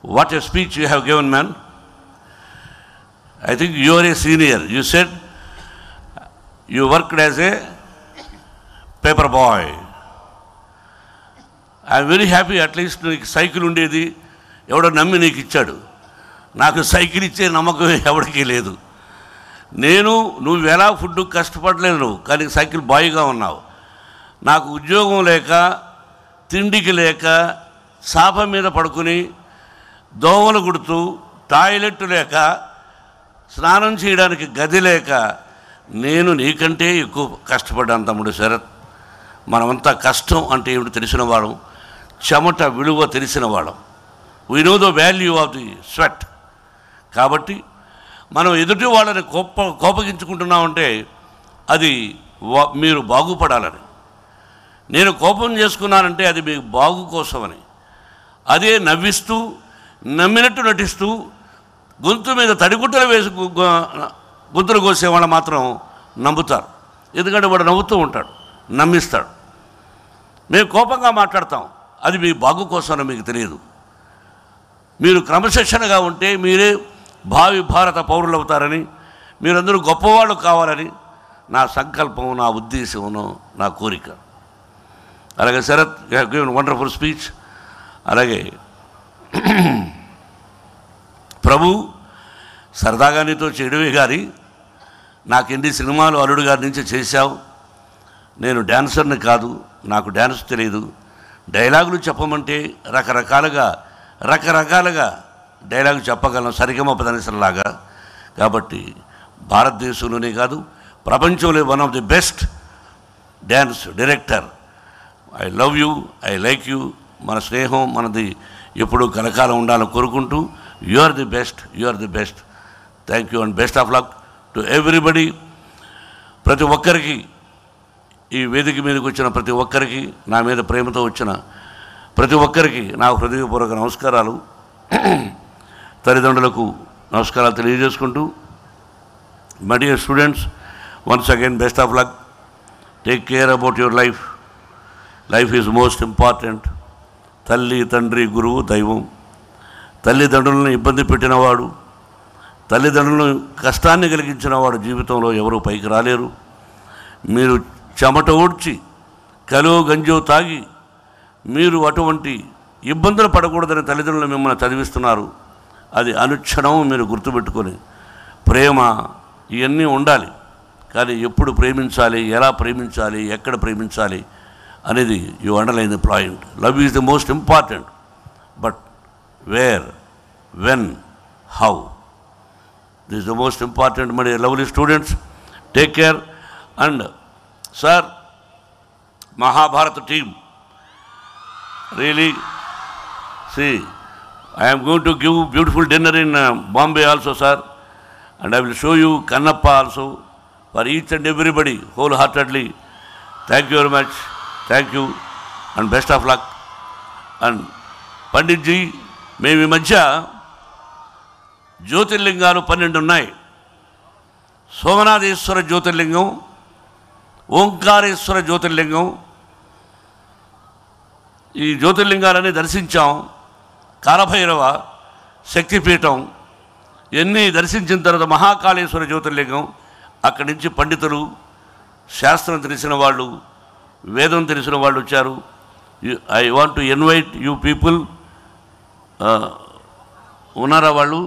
What a speech you have given, man. I think you are a senior. You said you worked as a paper boy. I am very happy at least నీకు cycle ఉండేది, ఎవడో నమ్మి నీకు ఇచ్చాడు. నాకు cycle ఇచ్చే నమ్మకం ఎవరికీ లేదు. నువ్వు ఎలా ఫుడ్ కష్టపడలేదు నువ్వు, కానీ సైకిల్ బాయ్గా ఉన్నావు. నాకు ఉద్యోగం లేక, తిండికి లేక, సాప మీద పడుకుని దోమలు కుడుతూ, టాయిలెట్ లేక, స్నానం చేయడానికి గది లేక నేను నీకంటే ఎక్కువ కష్టపడ్డాను తమ్ముడు శరత్. మనమంతా కష్టం అంటే ఏమిటి తెలిసిన వాళ్ళం, చెమట విలువ తెలిసిన వాళ్ళం. We know the value of the sweat. కాబట్టి మనం ఎదుటి వాళ్ళని కోపగించుకుంటున్నామంటే అది మీరు బాగుపడాలని. నేను కోపం చేసుకున్నానంటే అది మీ బాగు కోసమని. అదే నవ్విస్తూ, నమ్మినట్టు నటిస్తూ, గొంతు మీద తడిగుట్టలు వేసి గొంతులు కోసేవాళ్ళు మాత్రం నమ్ముతారు. ఎందుకంటే వాడు నవ్వుతూ ఉంటాడు, నమ్మిస్తాడు. మేము కోపంగా మాట్లాడతాం, అది మీ బాగు కోసమని మీకు తెలియదు. మీరు క్రమశిక్షణగా ఉంటే మీరే భావి భారత పౌరులు అవుతారని, మీరందరూ గొప్పవాళ్ళు కావాలని నా సంకల్పం, నా ఉద్దేశము, నా కోరిక. అలాగే Sharath, you have given wonderful speech. అలాగే ప్రభు, సరదాగా నీతో చేయడమే కానీ నాకు ఎన్ని సినిమాలు అల్లుడు గారి నుంచి చేశావు. నేను డ్యాన్సర్ని కాదు, నాకు డ్యాన్స్ తెలియదు. డైలాగులు చెప్పమంటే రకరకాలుగా డైలాగు చెప్పగలను, సరిగమ పదనిసలాగా. కాబట్టి భారతదేశంలోనే కాదు, ప్రపంచంలో one of the best dance director. I love you, I like you. మన స్నేహం మనది ఎప్పుడూ కలకాలం ఉండాలని కోరుకుంటూ, you are the best, you are the best. Thank you and best of luck to everybody. ప్రతి ఒక్కరికి, ఈ వేదిక మీదకి వచ్చిన ప్రతి ఒక్కరికి, నా మీద ప్రేమతో వచ్చిన ప్రతి ఒక్కరికి నా హృదయపూర్వక నమస్కారాలు. తల్లిదండ్రులకు నమస్కారాలు తెలియజేసుకుంటూ, my dear students, once again best of luck. Take care about your life. Life is most important. తల్లి, తండ్రి, గురువు, దైవం. తల్లిదండ్రులను ఇబ్బంది పెట్టినవాడు, తల్లిదండ్రులను కష్టాన్ని కలిగించినవాడు జీవితంలో ఎవరూ పైకి రాలేరు. మీరు చెమట ఊడ్చి, కలో గంజో తాగి, మీరు అటువంటి ఇబ్బందులు పడకూడదని తల్లిదండ్రులు మిమ్మల్ని చదివిస్తున్నారు. అది అనుక్షణం మీరు గుర్తుపెట్టుకొని, ప్రేమ ఇవన్నీ ఉండాలి. కానీ ఎప్పుడు ప్రేమించాలి, ఎలా ప్రేమించాలి, ఎక్కడ ప్రేమించాలి అనేది you underline the point. Love is the most important, but where, when, how, this is the most important. My lovely students, take care. And sir, Mahabharat team, really, see, I am going to give beautiful dinner in Bombay also, sir, and I will show you Kannappa also for each and everybody wholeheartedly. Thank you very much. Thank you and best of luck. And Pandit ji, మేము ఈ మధ్య జ్యోతిర్లింగాలు 12 ఉన్నాయి. సోమనాథేశ్వర జ్యోతిర్లింగం, ఓంకారేశ్వర జ్యోతిర్లింగం, ఈ జ్యోతిర్లింగాలని దర్శించాం. కాలభైరవ శక్తిపీఠం ఎన్ని దర్శించిన తర్వాత మహాకాళేశ్వర జ్యోతిర్లింగం, అక్కడి నుంచి పండితులు, శాస్త్రం తెలిసిన వాళ్ళు, వేదం తెలిసిన వాళ్ళు వచ్చారు. I want to invite you people. ఉన్నారా వాళ్ళు?